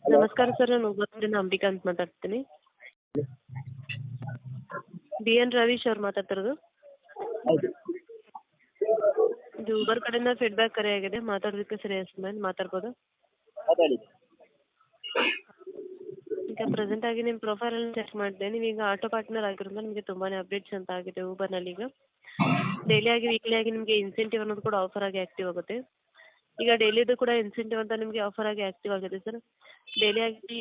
ನಮಸ್ಕಾರ ಸರ್, ನಾನು ಉಬರ್ನಿಂದ ಅಂಬಿಕಾ ಅಂತ ಮಾತಾಡ್ತೀನಿ. ಬಿ ಎನ್ ರವೀಶ್ ಅವ್ರು ಮಾತಾಡ್ತಿರೋದು. ಹೌದು. ಇದು ಉಬರ್ ಕಡೆಯಿಂದ ಫೀಡ್ಬ್ಯಾಕ್ ಕರೆ ಆಗಿದೆ, ಮಾತಾಡೋದಕ್ಕೆ ಸರಿ ಮೇಲೆ ಮಾತಾಡ್ಬೋದು. ಮಾತಾಡಿ. ಈಗ ಪ್ರೆಸೆಂಟ್ ಆಗಿ ನಿಮ್ಮ ಪ್ರೊಫೈಲನ್ನು ಚೆಕ್ ಮಾಡಿದೆ. ನೀವೀಗ ಆಟೋ ಪಾರ್ಟ್ನರ್ ಆಗಿರೋದ್ರಿಂದ ನಿಮಗೆ ತುಂಬಾ ಅಪ್ಡೇಟ್ಸ್ ಅಂತ ಆಗಿದೆ ಊಬರ್ನಲ್ಲಿ. ಈಗ ಡೈಲಿ ಆಗಿ ವೀಕ್ಲಿ ಆಗಿ ನಿಮಗೆ ಇನ್ಸೆಂಟಿವ್ ಅನ್ನೋದು ಕೂಡ ಆಫರ್ ಆಗಿ ಆ್ಯಕ್ಟಿವ್ ಆಗುತ್ತೆ. ಈಗ ಡೈಲಿದು ಕೂಡ ಇನ್ಸೆಂಟಿವ್ ಅಂತ ನಿಮಗೆ ಆಫರ್ ಆಗಿ ಆ್ಯಕ್ಟಿವ್ ಆಗಿದೆ ಸರ್. ಡೈಲಿ ಆಗಿ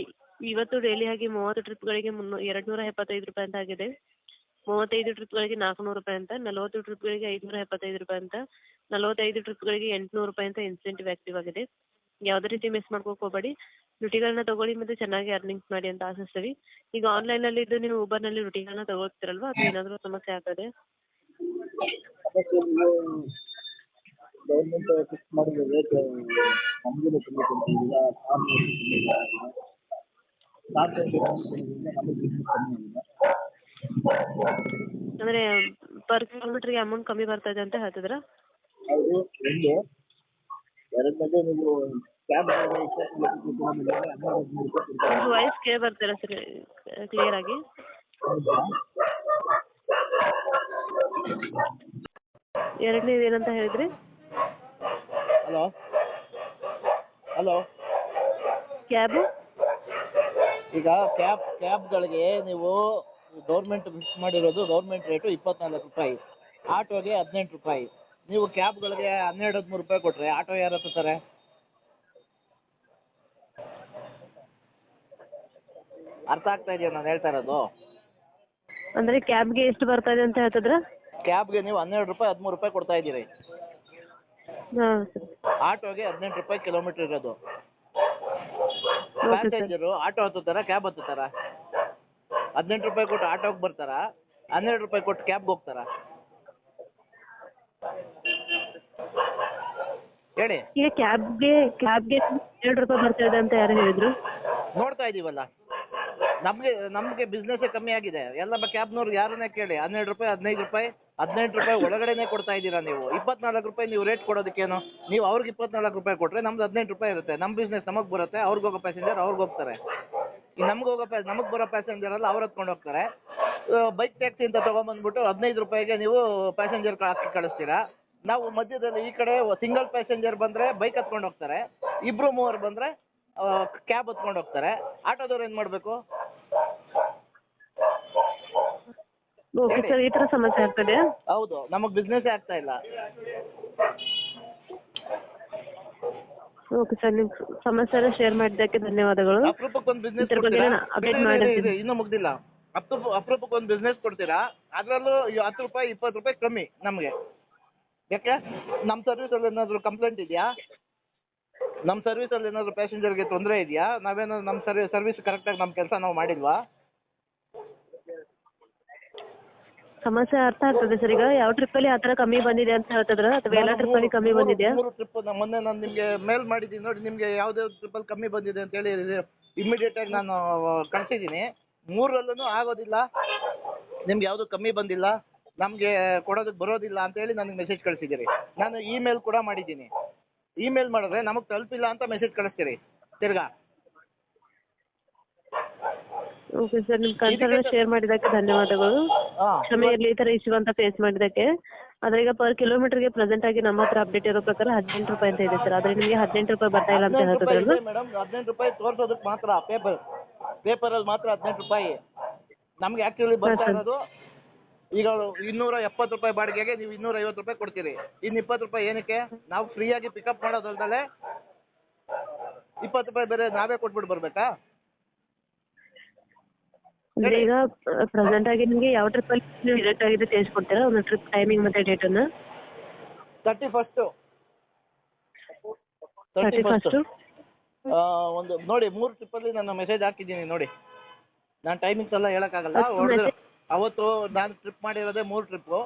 ಇವತ್ತು ಡೈಲಿ ಆಗಿ 30 ಟ್ರಿಪ್ಗಳಿಗೆ 275 ರೂಪಾಯಿ ಅಂತ ಆಗಿದೆ. 35 ಟ್ರಿಪ್ಗಳಿಗೆ 400 ರೂಪಾಯಿ ಅಂತ, 40 ಟ್ರಿಪ್ಗಳಿಗೆ 575 ರೂಪಾಯಿ ಅಂತ, 45 ಟ್ರಿಪ್ಗಳಿಗೆ 800 ರೂಪಾಯಿ ಅಂತ ಇನ್ಸೆಂಟಿವ್ ಆ್ಯಕ್ಟಿವ್ ಆಗಿದೆ. ಯಾವುದೇ ರೀತಿ ಮಿಸ್ ಮಾಡ್ಕೋಕೆ ಹೋಗಬೇಡಿ. ರುಟಿಗಳನ್ನ ತಗೊಳ್ಳಿ ಮತ್ತು ಚೆನ್ನಾಗಿ ಅರ್ನಿಂಗ್ಸ್ ಮಾಡಿ ಅಂತ ಆಶಿಸ್ತೀವಿ. ಈಗ ಆನ್ಲೈನಲ್ಲಿ ಇದ್ದು ನೀವು ಊಬರ್ನಲ್ಲಿ ರುಟಿಗಳನ್ನ ತಗೊಳ್ತೀರಲ್ವಾ, ಅದು ಏನಾದರೂ ಸಮಸ್ಯೆ ಆಗ್ತದೆ? ಗೌರ್ಮೆಂಟ್ ಫಿಕ್ಸ್ ಮಾಡಿದ ರೇಟ್ ನಮಗೂ ತುಂಬ ಇಲ್ಲ, ನಮಗೆ ಕಮ್ಮಿ ಆಗಿದೆ. ಅಂದರೆ ಪರ್ ಕಿಲೋಮೀಟ್ರಿಗೆ ಅಮೌಂಟ್ ಕಮ್ಮಿ ಬರ್ತಾ ಇದೆ ಅಂತ ಹೇಳ್ತಿದ್ರಾ? ಹೌದು. ಎರಡನೇದು ನೀವು ಕ್ಯಾಬ್ ವಾಯ್ಸ್ ಕೇಳಿ ಬರ್ತೀರಾ ಸರ್ ಕ್ಲಿಯರ್ ಆಗಿ? ಎರಡನೇದು ಏನಂತ ಹೇಳಿದ್ರಿ? ಹಲೋ. ಕ್ಯಾಬು ಈಗ ಕ್ಯಾಬ್ಗಳಿಗೆ ನೀವು ಗೌರ್ಮೆಂಟ್ ಫಿಕ್ಸ್ ಮಾಡಿರೋದು ಗೌರ್ಮೆಂಟ್ ರೇಟು 24 ರೂಪಾಯಿ, ಆಟೋಗೆ 18 ರೂಪಾಯಿ. ನೀವು ಕ್ಯಾಬ್ಗಳಿಗೆ 12-13 ರೂಪಾಯಿ ಕೊಟ್ಟರೆ ಆಟೋ ಯಾರು ಹತ್ತುತ್ತಾರೆ? ಅರ್ಥ ಆಗ್ತಾ ಇದೆಯಾ ನಾನು ಹೇಳ್ತಾ ಇರೋದು? ಅಂದರೆ ಕ್ಯಾಬ್ಗೆ ಎಷ್ಟು ಬರ್ತಾ ಇದೆ ಅಂತ ಹೇಳ್ತಿದ್ರಾ? ಕ್ಯಾಬ್ಗೆ ನೀವು 12 ರೂಪಾಯಿ 13 ರೂಪಾಯಿ ಕೊಡ್ತಾ ಇದ್ದೀರಿ. ಹಾಂ ಸರ್. ಆಟೋಗೆ 18 ರೂಪಾಯಿ ಕಿಲೋಮೀಟ್ರ್ ಇರೋದು. ಪ್ಯಾಸೆಂಜರು ಆಟೋ ಹತ್ತುತ್ತಾರ, ಕ್ಯಾಬ್ ಹತ್ತುತ್ತಾರ? 18 ರೂಪಾಯಿ ಕೊಟ್ಟು ಆಟೋಗೆ ಬರ್ತಾರ, 12 ರೂಪಾಯಿ ಕೊಟ್ಟು ಕ್ಯಾಬ್ಗೆ ಹೋಗ್ತಾರ? ಹೇಳಿ. ಈಗ ಕ್ಯಾಬ್ಗೆ 2 ರೂಪಾಯಿ ಬರ್ತಾ ಇದೆ ಅಂತ ಯಾರು ಹೇಳಿದ್ರು? ನೋಡ್ತಾ ಇದೀವಲ್ಲ, ನಮಗೆ ಬಿಸ್ನೆಸ್ಸೇ ಕಮ್ಮಿ ಆಗಿದೆ. ಎಲ್ಲ ಕ್ಯಾಬ್ನವ್ರು ಯಾರನ್ನೇ ಕೇಳಿ 12 ರೂಪಾಯಿ 15 ರೂಪಾಯಿ 18 ರೂಪಾಯಿ ಒಳಗಡೆನೇ ಕೊಡ್ತಾ ಇದ್ದೀರಾ ನೀವು. 24 ರೂಪಾಯಿ ನೀವು ರೇಟ್ ಕೊಡೋದಕ್ಕೇನು? ನೀವು ಅವ್ರಿಗೆ 24 ರೂಪಾಯಿ ಕೊಟ್ಟರೆ ನಮ್ದು 18 ರೂಪಾಯಿ ಇರುತ್ತೆ. ನಮ್ಮ ಬಿಸ್ನೆಸ್ ನಮಗೆ ಬರುತ್ತೆ, ಅವ್ರಿಗೆ ಹೋಗೋ ಪ್ಯಾಸೆಂಜರ್ ಅವ್ರಿಗೆ ಹೋಗ್ತಾರೆ. ಈ ನಮಗೆ ಬರೋ ಪ್ಯಾಸೆಂಜರೆಲ್ಲ ಅವ್ರು ಹತ್ಕೊಂಡು ಹೋಗ್ತಾರೆ. ಬೈಕ್ ಟ್ಯಾಕ್ಸಿ ಅಂತ ತೊಗೊಂಬಂದ್ಬಿಟ್ಟು 15 ರೂಪಾಯಿಗೆ ನೀವು ಪ್ಯಾಸೆಂಜರ್ ಹಾಕಿ ಕಳಿಸ್ತೀರಾ. ನಾವು ಮಧ್ಯದಲ್ಲಿ ಈ ಕಡೆ ಸಿಂಗಲ್ ಪ್ಯಾಸೆಂಜರ್ ಬಂದರೆ ಬೈಕ್ ಹತ್ಕೊಂಡು ಹೋಗ್ತಾರೆ, 2-3 ಬಂದರೆ ಕ್ಯಾಬ್ ಹತ್ಕೊಂಡು ಹೋಗ್ತಾರೆ. ಆಟೋದವ್ರು ಏನು ಮಾಡಬೇಕು? ಓಕೆ ಸರ್, ಈ ಥರ ಸಮಸ್ಯೆ ಆಗ್ತದೆ? ಹೌದು, ನಮಗೆ ಬಿಸ್ನೆಸ್ಸೇ ಆಗ್ತಾ ಇಲ್ಲ. ಓಕೆ ಸರ್, ನಿಮ್ಮ ಸಮಸ್ಯೆನ ಶೇರ್ ಮಾಡಿದ್ದಕ್ಕೆ ಧನ್ಯವಾದಗಳು. ಅಪರೂಪಕ್ಕೊಂದು ಬಿಸ್ನೆಸ್ ಇದ್ರ ಬಗ್ಗೆ ನಾನು ಅಪ್ಡೇಟ್ ಮಾಡಿರ್ತೀನಿ. ಇನ್ನೂ ಮುಗ್ದಿಲ್ಲ. ಅಪರೂಪಕ್ಕೊಂದು ಬಿಸ್ನೆಸ್ ಕೊಡ್ತೀರಾ, ಅದರಲ್ಲೂ 10 ರೂಪಾಯಿ 20 ರೂಪಾಯಿ ಕಮ್ಮಿ ನಮಗೆ. ಯಾಕೆ? ನಮ್ಮ ಸರ್ವಿಸಲ್ಲಿ ಏನಾದರೂ ಕಂಪ್ಲೇಂಟ್ ಇದೆಯಾ? ನಮ್ಮ ಸರ್ವಿಸಲ್ಲಿ ಏನಾದರೂ ಪ್ಯಾಸೆಂಜರ್ಗೆ ತೊಂದರೆ ಇದೆಯಾ? ನಾವೇನಾದ್ರು ನಮ್ಮ ಸರ್ವಿಸ್ ಕರೆಕ್ಟಾಗಿ ನಮ್ಮ ಕೆಲಸ ನಾವು ಮಾಡಿಲ್ವಾ? ಸಮಸ್ಯೆ ಅರ್ಥ ಆಗ್ತದೆ ಸರ್. ಈಗ ಯಾವ ಟ್ರಿಪ್ಪಲ್ಲಿ ಆ ಥರ ಕಮ್ಮಿ ಬಂದಿದೆ ಅಂತ ಹೇಳ್ತಿದ್ರ, ಅಥವಾ ಎಲ್ಲ ಟ್ರಿಪ್ಪಲ್ಲಿ ಕಮ್ಮಿ ಬಂದಿದೆಯಾ? 3 ಟ್ರಿಪ್ ಮೊನ್ನೆ ನಾನು ನಿಮಗೆ ಮೇಲ್ ಮಾಡಿದ್ದೀನಿ ನೋಡಿ, ನಿಮಗೆ ಯಾವುದೇ ಟ್ರಿಪ್ಪಲ್ಲಿ ಕಮ್ಮಿ ಬಂದಿದೆ ಅಂತೇಳಿ ಇಮಿಡಿಯೇಟಾಗಿ ನಾನು ಕಳಿಸಿದ್ದೀನಿ. 3ರಲ್ಲೂ ಆಗೋದಿಲ್ಲ, ನಿಮ್ಗೆ ಯಾವುದು ಕಮ್ಮಿ ಬಂದಿಲ್ಲ, ನಮಗೆ ಕೊಡೋದಕ್ಕೆ ಬರೋದಿಲ್ಲ ಅಂತೇಳಿ ನನಗೆ ಮೆಸೇಜ್ ಕಳಿಸಿದ್ದೀರಿ. ನಾನು ಇಮೇಲ್ ಕೂಡ ಮಾಡಿದ್ದೀನಿ. ಇಮೇಲ್ ಮಾಡಿದ್ರೆ ನಮಗೆ ತಲುಪಿಲ್ಲ ಅಂತ ಮೆಸೇಜ್ ಕಳಿಸ್ತೀರಿ ತಿರ್ಗಾ. ಓಕೆ ಸರ್, ನಿಮ್ಮ ಕನ್ಸರ್ನ್ ಶೇರ್ ಮಾಡಿದ್ದಕ್ಕೆ ಧನ್ಯವಾದಗಳು. ಕ್ಷಮೆ ಇರಲಿ ಈ ಥರ ಇಶ್ಯೂ ಅಂತ ಫೇಸ್ ಮಾಡಿದ್ದಕ್ಕೆ. ಆದರೆ ಈಗ ಪರ್ ಕಿಲೋಮೀಟರ್ಗೆ ಪ್ರೆಸೆಂಟ್ ಆಗಿ ನಮ್ಮ ಹತ್ರ ಅಪ್ಡೇಟ್ ಇರೋ ಪ್ರಕಾರ 18 ರೂಪಾಯಿ ಅಂತ ಇದೆ ಸರ್. ಆದರೆ ನಿಮಗೆ 18 ರೂಪಾಯಿ ಬರ್ತಾ ಇಲ್ಲ ಅಂತ ಹೇಳ್ತಿದ್ರಲ್ವಾ? ಮೇಡಮ್ 18 ರೂಪಾಯಿ ತೋರಿಸೋದಕ್ಕೆ ಮಾತ್ರ, ಪೇಪರಲ್ಲಿ ಮಾತ್ರ 18 ರೂಪಾಯಿ. ನಮ್ಗೆ ಆ್ಯಕ್ಚುಲಿ ಬರ್ತಾ ಇರೋದು ಈಗ 270 ರೂಪಾಯಿ ಬಾಡಿಗೆಗೆ ನೀವು 250 ರೂಪಾಯಿ ಕೊಡ್ತೀರಿ. ಇನ್ನು 20 ರೂಪಾಯಿ ಏನಕ್ಕೆ? ನಾವು ಫ್ರೀಯಾಗಿ ಪಿಕಪ್ ಮಾಡೋದಲ್ದಲೆ 20 ರೂಪಾಯಿ ಬೇರೆ ನಾವೇ ಕೊಟ್ಬಿಟ್ಟು ಬರಬೇಕಾ? ಅಂದರೆ ಈಗ ಪ್ರೆಸೆಂಟ್ ಆಗಿ ನಿಮಗೆ ಯಾವ ಟ್ರಿಪ್ಪಲ್ಲಿ ನೀವು ಡೈರೆಕ್ಟ್ ಆಗಿದೆ ಚೇಂಜ್ ಕೊಡ್ತೀರಾ? ಒಂದು ಟ್ರಿಪ್ ಟೈಮಿಂಗ್ ಮತ್ತು ಡೇಟನ್ನು? 31 ಒಂದು ನೋಡಿ, 3 ಟ್ರಿಪ್ಪಲ್ಲಿ ನಾನು ಮೆಸೇಜ್ ಹಾಕಿದ್ದೀನಿ ನೋಡಿ. ನಾನು ಟೈಮಿಂಗ್ಸ್ ಎಲ್ಲ ಹೇಳೋಕ್ಕಾಗಲ್ಲ. ಅವತ್ತು ನಾನು ಟ್ರಿಪ್ ಮಾಡಿರೋದೇ 3 ಟ್ರಿಪ್ಪು.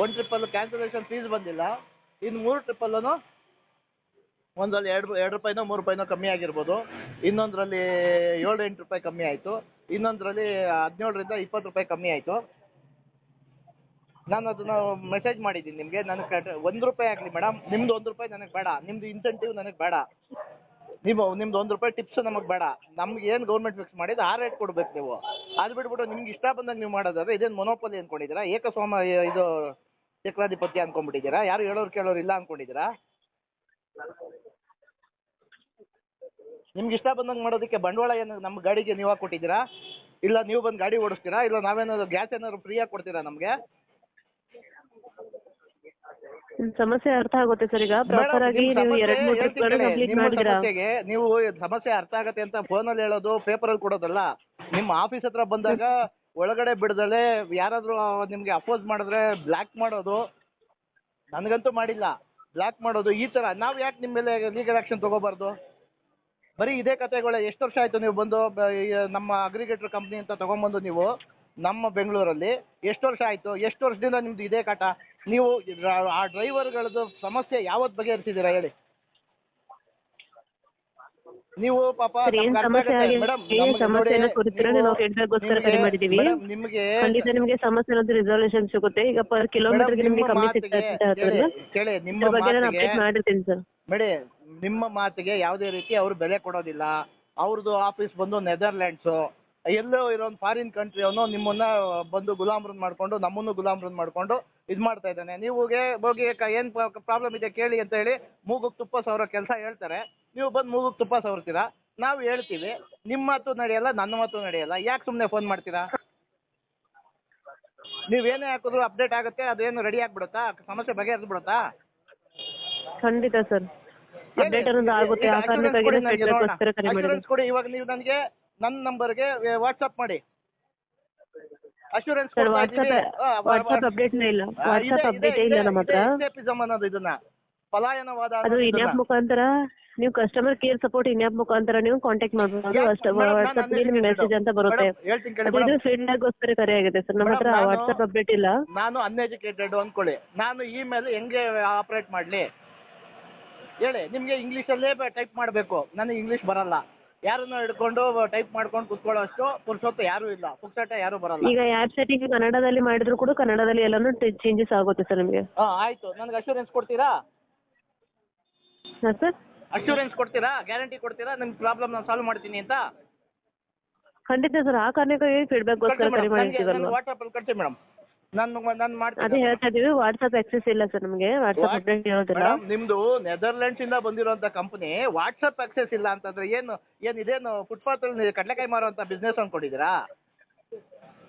1 ಟ್ರಿಪ್ಪಲ್ಲೂ ಕ್ಯಾನ್ಸಲೇಷನ್ ಫೀಸ್ ಬಂದಿಲ್ಲ. ಇನ್ನು 3 ಟ್ರಿಪ್ಪಲ್ಲೂ ಒಂದರಲ್ಲಿ 2 ರೂಪಾಯಿನೋ 3 ರೂಪಾಯಿನೋ ಕಮ್ಮಿ ಆಗಿರ್ಬೋದು. ಇನ್ನೊಂದರಲ್ಲಿ 7-8 ರೂಪಾಯಿ ಕಮ್ಮಿ ಆಯಿತು. ಇನ್ನೊಂದರಲ್ಲಿ 17ರಿಂದ 20 ರೂಪಾಯಿ ಕಮ್ಮಿ ಆಯಿತು. ನಾನು ಅದನ್ನ ಮೆಸೇಜ್ ಮಾಡಿದ್ದೀನಿ ನಿಮಗೆ. ನನಗೆ ₹1 ಆಗಲಿ ಮೇಡಮ್, ನಿಮ್ದು ₹1 ನನಗೆ ಬೇಡ, ನಿಮ್ದು ಇನ್ಸೆಂಟಿವ್ ನನಗೆ ಬೇಡ, ನಿಮ್ದು ₹1 ಟಿಪ್ಸ್ ನಮಗೆ ಬೇಡ. ನಮ್ಗೆ ಏನು ಗೌರ್ಮೆಂಟ್ ಫಿಕ್ಸ್ ಮಾಡಿದ್ದು ಆ ರೇಟ್ ಕೊಡ್ಬೇಕು ನೀವು. ಅದು ಬಿಟ್ಬಿಟ್ಟು ನಿಮ್ಗೆ ಇಷ್ಟ ಬಂದಾಗ ನೀವು ಮಾಡೋದಾದ್ರೆ ಇದೇನು ಮೊನೋಪಲಿ ಅಂದ್ಕೊಂಡಿದ್ದೀರಾ? ಏಕಸ್ವಾಮ ಇದು ಚಕ್ರಾಧಿಪತ್ಯ ಅಂದ್ಕೊಂಡ್ಬಿಟ್ಟಿದ್ದೀರಾ? ಯಾರು ಹೇಳೋರು ಕೇಳೋರು ಇಲ್ಲ ಅಂದ್ಕೊಂಡಿದ್ದೀರಾ? ನಿಮ್ಗೆ ಇಷ್ಟ ಬಂದಂಗೆ ಮಾಡೋದಕ್ಕೆ ಬಂಡವಾಳ ಏನು ನಮ್ಮ ಗಾಡಿಗೆ ನೀವು ಕೊಟ್ಟಿದ್ದೀರಾ? ಇಲ್ಲ ನೀವು ಬಂದು ಗಾಡಿ ಓಡಿಸ್ತೀರಾ? ಇಲ್ಲ ನಾವೇನಾದ್ರು ಗ್ಯಾಸ್ ಏನಾದ್ರು ಫ್ರೀಯಾಗಿ ಕೊಡ್ತೀರಾ ನಮಗೆ? ನಿಮ್ ಸಮಸ್ಯೆ ಅರ್ಥ ಆಗುತ್ತೆ ಸರ್. ಈಗ ಪ್ರಾಪರ್ ಆಗಿ ನೀವು 2-3 ಟ್ರಿಪ್ಗಳು ಕಂಪ್ಲೀಟ್ ಮಾಡಿದಿರಾ? ನೀವು ಸಮಸ್ಯೆ ಅರ್ಥ ಆಗತ್ತೆ ಅಂತ ಫೋನಲ್ಲಿ ಹೇಳೋದು, ಪೇಪರಲ್ಲಿ ಕೊಡೋದಲ್ಲ. ನಿಮ್ಮ ಆಫೀಸ್ ಹತ್ರ ಬಂದಾಗ ಒಳಗಡೆ ಬಿಡದಲೆ ಯಾರಾದರೂ ನಿಮಗೆ ಅಪೋಸ್ ಮಾಡಿದ್ರೆ ಬ್ಲ್ಯಾಕ್ ಮಾಡೋದು, ನನಗಂತೂ ಮಾಡಿಲ್ಲ, ಬ್ಲ್ಯಾಕ್ ಮಾಡೋದು ಈ ಥರ. ನಾವು ಯಾಕೆ ನಿಮ್ಮ ಮೇಲೆ ಲೀಗಲ್ ಆ್ಯಕ್ಷನ್ ತೊಗೋಬಾರ್ದು? ಬರೀ ಇದೇ ಕತೆಗಳೇ. ಎಷ್ಟು ವರ್ಷ ಆಯಿತು ನೀವು ಬಂದು ನಮ್ಮ ಅಗ್ರಿಗೇಟರ್ ಕಂಪ್ನಿ ಅಂತ ತೊಗೊಂಬಂದು ನೀವು ನಮ್ಮ ಬೆಂಗಳೂರಲ್ಲಿ ಎಷ್ಟು ವರ್ಷ ಆಯಿತು? ಎಷ್ಟು ವರ್ಷದಿಂದ ನಿಮ್ಮದು ಇದೇ ಕಾಟ? ನೀವು ಆ ಡ್ರೈವರ್ಗಳದ್ದು ಸಮಸ್ಯೆ ಯಾವತ್ತು ಬಗೆಹರಿಸಿದ್ದೀರಾ ಹೇಳಿ? ನೀವು ಪಾಪ ನಿಮಗೆ ಸಮಸ್ಯೆ ರಿಸಲ್ಯೂಷನ್ ಸಿಗುತ್ತೆ. ಈಗ ಪರ್ ಕಿಲೋಮೀಟರ್ ನಿಮಗೆ ಕಮ್ಮಿ ಕೇಳಿ, ನಿಮ್ಮ ಮಾಡಿರ್ತೀನಿ ಸರ್. ಮೇಡಿ, ನಿಮ್ಮ ಮಾತಿಗೆ ಯಾವುದೇ ರೀತಿ ಅವರು ಬೆಲೆ ಕೊಡೋದಿಲ್ಲ. ಅವ್ರದ್ದು ಆಫೀಸ್ ಬಂದು ನೆದರ್ಲ್ಯಾಂಡ್ಸು, ಎಲ್ಲೋ ಇರೋ ಒಂದು ಫಾರಿನ್ ಕಂಟ್ರಿ ಅವನು ನಿಮ್ಮನ್ನ ಬಂದು ಗುಲಾಮ್ರನ್ ಮಾಡ್ಕೊಂಡು ನಮ್ಮನ್ನು ಗುಲಾಮ್ರನ್ ಮಾಡ್ಕೊಂಡು ಇದು ಮಾಡ್ತಾ ಇದ್ದಾನೆ. ನೀವುಗೆ ಹೋಗಿ ಏನು ಪ್ರಾಬ್ಲಮ್ ಇದೆ ಕೇಳಿ ಅಂತ ಹೇಳಿ ಮೂಗುಗೆ ತುಪ್ಪ ಸವರೋ ಕೆಲಸ ಹೇಳ್ತಾರೆ. ನೀವು ಬಂದು ಮೂಗುಗೆ ತುಪ್ಪ ಸವರ್ತೀರಾ. ನಾವು ಹೇಳ್ತೀವಿ, ನಿಮ್ಮ ಮಾತು ನಡೆಯಲ್ಲ, ನನ್ನ ಮಾತು ನಡೆಯಲ್ಲ. ಯಾಕೆ ಸುಮ್ಮನೆ ಫೋನ್ ಮಾಡ್ತೀರಾ? ನೀವೇನೇ ಹಾಕಿದ್ರು ಅಪ್ಡೇಟ್ ಆಗುತ್ತೆ, ಅದೇನು ರೆಡಿ ಆಗಿಬಿಡುತ್ತಾ? ಸಮಸ್ಯೆ ಬಗೆಹರಿದು ಬಿಡುತ್ತಾ? ಖಂಡಿತ ಸರ್, ಅಪ್ಡೇಟ್ ಅನ್ನೋದು ಆಗುತ್ತೆ. ಆ ಕಾರಣಕ್ಕಾಗಿ ಅಶ್ಯೂರೆನ್ಸ್ ಕೊಡಿ. ಇವಾಗ ನೀವು ನನಗೆ ನನ್ನ ನಂಬರ್ಗೆ ವಾಟ್ಸಪ್ ಮಾಡಿ. ಅಶ್ಯೂರೆನ್ಸ್ ವಾಟ್ಸಪ್ ಅಪ್ಡೇಟ್ ಇಲ್ಲ, ವಾಟ್ಸಪ್ ಅಪ್ಡೇಟ್ ಇಲ್ಲ ನಮ್ಮ ಹತ್ರ. ಅನ್ನೋದು ಇದನ್ನ ಪಲಾಯನವಾದ ಅದು ಇನ್ಯಾಪ್ ಮುಖಾಂತರ ನೀವು ಕಸ್ಟಮರ್ ಕೇರ್ ಸಪೋರ್ಟ್ ಇನ್ಯಾಪ್ ಮುಖಾಂತರ ನೀವು ಕಾಂಟ್ಯಾಕ್ಟ್ ಮಾಡಬಹುದು. ವಾಟ್ಸಪ್ ನಿಮ್ಗೆ ಮೆಸೇಜ್ ಅಂತ ಬರುತ್ತೆ. ಇದು ಫೀಡ್ಬ್ಯಾಕ್ಗೋಸ್ಕರ ಕರೆ ಆಗಿದೆ ಸರ್. ನಮ್ಮ ಹತ್ರ ವಾಟ್ಸಪ್ ಅಪ್ಡೇಟ್ ಇಲ್ಲ. ನಾನು ಅನ್ಎಜುಕೇಟೆಡ್ ಅಂದ್ಕೊಳ್ಳಿ, ನಾನು ಇಮೇಲ್ ಹೆಂಗೆ ಆಪರೇಟ್ ಮಾಡಲಿ ಹೇಳಿ? ನಿಮಗೆ ಇಂಗ್ಲೀಷಲ್ಲೇ ಟೈಪ್ ಮಾಡಬೇಕು, ನನಗೆ ಇಂಗ್ಲೀಷ್ ಬರಲ್ಲ. ಯಾರನ್ನ ಹಿಡ್ಕೊಂಡು ಟೈಪ್ ಮಾಡ್ಕೊಂಡು ಕುತ್ಕೊಳ್ಳೋ ಅಷ್ಟು ಪುರ್ಸೊತ್ತು ಯಾರು ಇಲ್ಲ, ಪುಕ್ಸಟ ಯಾರು ಬರಲ್ಲ. ಈಗ ಆ್ಯಪ್ ಸೆಟ್ಟಿಂಗ್ ಕನ್ನಡದಲ್ಲಿ ಮಾಡಿದ್ರು ಕೂಡ ಕನ್ನಡದಲ್ಲಿ ಎಲ್ಲಾನು ಚೇಂಜಸ್ ಆಗುತ್ತೆ ಸರ್ ನಿಮಗೆ. ಆಯ್ತು, ನನಗೆ ಅಶ್ಯೂರೆನ್ಸ್ ಕೊಡ್ತೀರಾ? ಹಾಂ ಸರ್, ಅಶ್ಯೂರೆನ್ಸ್ ಕೊಡ್ತೀರಾ? ಗ್ಯಾರಂಟಿ ಕೊಡ್ತೀರಾ ನಿಮ್ಮ ಪ್ರಾಬ್ಲಮ್ ನಾನು ಸಾಲ್ವ್ ಮಾಡ್ತೀನಿ ಅಂತ? ಖಂಡಿತ ಸರ್, ಆ ಕಾರಣಕ್ಕಾಗಿ ಫೀಡ್ಬ್ಯಾಕ್ಗೋಸ್ಕರ ಕರೆ ಮಾಡಿರ್ತೀವಲ್ವಾ. ವಾಟ್ಸಪ್ಪಲ್ಲಿ ಕಳಿಸಿ ಮೇಡಮ್, ನಾನು ಮಾಡ್ತೀನಿ. ಅದೇ ಹೇಳ್ತಾ ಇದೀವಿ, ವಾಟ್ಸಪ್ ಆಕ್ಸೆಸ್ ಇಲ್ಲ ಸರ್ ನಮಗೆ, ವಾಟ್ಸಪ್ ಅಪ್ಡೇಟ್ ಇರೋದಿಲ್ಲ. ನಿಮ್ದು ನೆದರ್ಲ್ಯಾಂಡ್ಸ್ ಇಂದ ಬಂದಿರುವಂತ ಕಂಪನಿ, ವಾಟ್ಸಪ್ ಆಕ್ಸೆಸ್ ಇಲ್ಲ ಅಂತಂದ್ರೆ ಇದೇನು ಫುಟ್ಪಾತ್ ಅಲ್ಲಿ ಕಡಲೆಕಾಯಿ ಮಾರುವಂತ ಬಿಸ್ನೆಸ್ ಅನ್ಕೊಂಡಿದ್ದೀರಾ?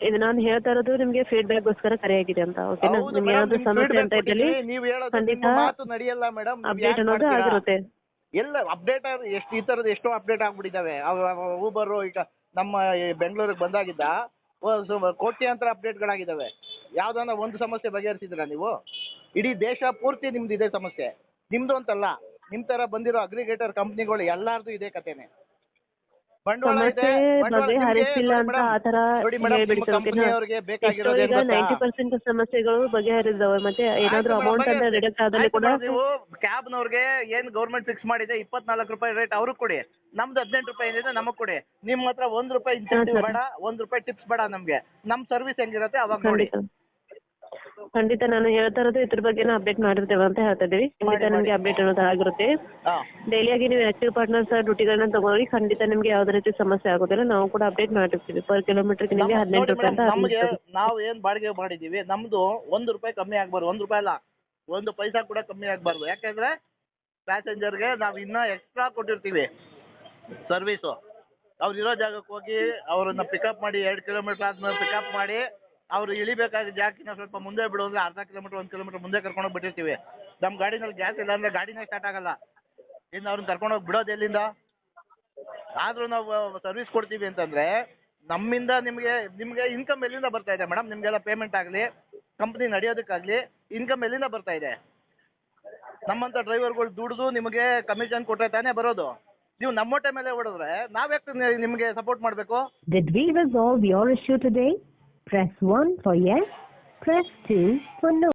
ಇದು ನಾನು ಹೇಳ್ತಾ ಇರೋದು ನಿಮಗೆ ಫೀಡ್ಬ್ಯಾಕ್ಗೋಸ್ಕರ ಕರೆ ಆಗಿದೆ ಅಂತ. ಓಕೆನಾ? ನಿಮ್ಗೆ ಏನಾದ್ರು ಸಮಸ್ಯೆ ಅಂತ ಇದ್ದಲ್ಲಿ ಖಂಡಿತ ಮಾತು ನಡೆಯಲ್ಲ ಮೇಡಮ್. ಅಪ್ಡೇಟ್ ಅನ್ನೋದು ಆಗಿರುತ್ತೆ. ಎಲ್ಲ ಅಪ್ಡೇಟ್ ಎಷ್ಟು ಈ ತರದ ಎಷ್ಟೋ ಅಪ್ಡೇಟ್ ಆಗ್ಬಿಟ್ಟಿದ್ದಾವೆ. ಊಬರ್ ಈಗ ನಮ್ಮ ಬೆಂಗಳೂರಿಗೆ ಬಂದಾಗಿದ್ದ ಕೋಟ್ಯಾಂತರ ಅಪ್ಡೇಟ್ಗಳಾಗಿದ್ದಾವೆ. ಯಾವ್ದಾನ ಒಂದು ಸಮಸ್ಯೆ ಬಗೆಹರಿಸಿದ್ರಾ ನೀವು? ಇಡೀ ದೇಶ ಪೂರ್ತಿ ನಿಮ್ದು ಇದೇ ಸಮಸ್ಯೆ. ನಿಮ್ದು ಅಂತಲ್ಲ, ನಿಮ್ ತರ ಬಂದಿರೋ ಅಗ್ರಿಗೇಟರ್ ಕಂಪ್ನಿಗಳು ಎಲ್ಲಾರ್ದು ಇದೇ ಕಥೆನೆ. ಬಂಡವಾಳ ಇದೆ, ಬಗೆಹರಿಸಿಲ್ಲ ಅಂತ ಆತರ ಕಂಪನಿಯವರಿಗೆ ಬೇಕಾಗಿರೋದು 90% ಸಮಸ್ಯೆಗಳು ಬಗೆಹರಿದವೆ. ಮತ್ತೆ ಏನಾದ್ರು ಅಮೌಂಟ್ ಅಂತ ಡಿಡಕ್ಟ್ ಆದಲ್ಲಿ ಕೂಡ ನೀವು ಕ್ಯಾಬ್ನವ್ರಿಗೆ ಏನು ಗೌರ್ಮೆಂಟ್ ಫಿಕ್ಸ್ ಮಾಡಿದೆ ₹24 ರೇಟ್ ಅವ್ರಿಗೆ ಕೊಡಿ, ನಮ್ದು ₹18 ಏನಿದೆ ನಮಗ್ ಕೊಡಿ. ನಿಮ್ ಹತ್ರ ₹1 ಇನ್ಸೆಂಟಿವ್ ಬೇಡ, ₹1 ಟಿಪ್ಸ್ ಬೇಡ. ನಮ್ಗೆ ನಮ್ ಸರ್ವಿಸ್ ಹೆಂಗಿರುತ್ತೆ ಅವಾಗ ನೋಡಿ. ಖಂಡಿತ ನಾನು ಹೇಳ್ತಾ ಇರೋದು ಇದ್ರ ಬಗ್ಗೆನ ಅಪ್ಡೇಟ್ ಮಾಡಿರ್ತೇವೆ ಅಂತ ಹೇಳ್ತಾ ಇದೀವಿ. ಖಂಡಿತ ನಿಮ್ಗೆ ಅಪ್ಡೇಟ್ ಅನ್ನೋದು ಆಗಿರುತ್ತೆ. ಡೈಲಿಯಾಗಿ ನೀವು ಆಕ್ಟಿವ್ ಪಾರ್ಟ್ನರ್ಸ್ ಡ್ಯೂಟಿಗಳನ್ನ ತಗೊಳ್ಳಿ, ಖಂಡಿತ ನಿಮ್ಗೆ ಯಾವ್ದೇ ರೀತಿ ಸಮಸ್ಯೆ ಆಗೋದಿಲ್ಲ. ನಾವು ಕೂಡ ಅಪ್ಡೇಟ್ ಮಾಡಿರ್ತೀವಿ. ಪರ್ ಕಿಲೋಮೀಟರ್ಗೆ ನಿಮಗೆ ₹18 ಅಂತ. ನಮಗೆ ನಾವು ಏನ್ ಬಾಡಿಗೆ ಮಾಡಿದೀವಿ, ನಮ್ದು ₹1 ಕಮ್ಮಿ ಆಗ್ಬಾರ್ದು. ₹1 ಅಲ್ಲ, 1 ಪೈಸಾ ಕೂಡ ಕಮ್ಮಿ ಆಗ್ಬಾರ್ದು. ಯಾಕಂದ್ರೆ ಪ್ಯಾಸೆಂಜರ್ಗೆ ನಾವು ಇನ್ನ ಎಕ್ಸ್ಟ್ರಾ ಕೊಟ್ಟಿರ್ತೀವಿ ಸರ್ವಿಸು. ಅವ್ರು ಇರೋ ಜಾಗಕ್ಕೆ ಹೋಗಿ ಅವ್ರನ್ನ ಪಿಕಪ್ ಮಾಡಿ 2 ಕಿಲೋಮೀಟರ್ ಆದ್ಮೇಲೆ ಪಿಕಪ್ ಮಾಡಿ ಅವ್ರು ಇಳಿಬೇಕಾದ ಜಾಗಕ್ಕಿಂತ ಸ್ವಲ್ಪ ಮುಂದೆ ಬಿಡು ಅಂದ್ರೆ ಅರ್ಧ ಕಿಲೋಮೀಟರ್ 1 ಕಿಲೋಮೀಟರ್ ಮುಂದೆ ಕರ್ಕೊಂಡೋಗಿ ಬಿಟ್ಟಿರ್ತೀವಿ. ನಮ್ಮ ಗಾಡಿನಲ್ಲಿ ಗ್ಯಾಸ್ ಇಲ್ಲ ಅಂದ್ರೆ ಗಾಡಿನೇ ಸ್ಟಾರ್ಟ್ ಆಗಲ್ಲ. ಇನ್ನು ಅವ್ರನ್ನ ಕರ್ಕೊಂಡೋಗಿ ಬಿಡೋದು ಎಲ್ಲಿಂದ? ಆದ್ರೂ ನಾವು ಸರ್ವಿಸ್ ಕೊಡ್ತೀವಿ ಅಂತಂದ್ರೆ ನಮ್ಮಿಂದ ನಿಮಗೆ ಇನ್ಕಮ್ ಎಲ್ಲಿಂದ ಬರ್ತಾ ಇದೆ ಮೇಡಮ್? ನಿಮಗೆಲ್ಲ ಪೇಮೆಂಟ್ ಆಗಲಿ, ಕಂಪ್ನಿ ನಡೆಯೋದಕ್ಕಾಗಲಿ ಇನ್ಕಮ್ ಎಲ್ಲಿಂದ ಬರ್ತಾ ಇದೆ? ನಮ್ಮಂಥ ಡ್ರೈವರ್ಗಳು ದುಡಿದು ನಿಮಗೆ ಕಮಿಷನ್ ಕೊಟ್ಟರೆ ತಾನೇ ಬರೋದು. ನೀವು ನಮ್ಮ ಹೊಟ್ಟೆ ಮೇಲೆ ಹೊಡೆದ್ರೆ ನಾವ್ಯಾಕೆ ನಿಮಗೆ ಸಪೋರ್ಟ್ ಮಾಡಬೇಕು? Did we resolve your issue today? Press 1 for yes, press 2 for no.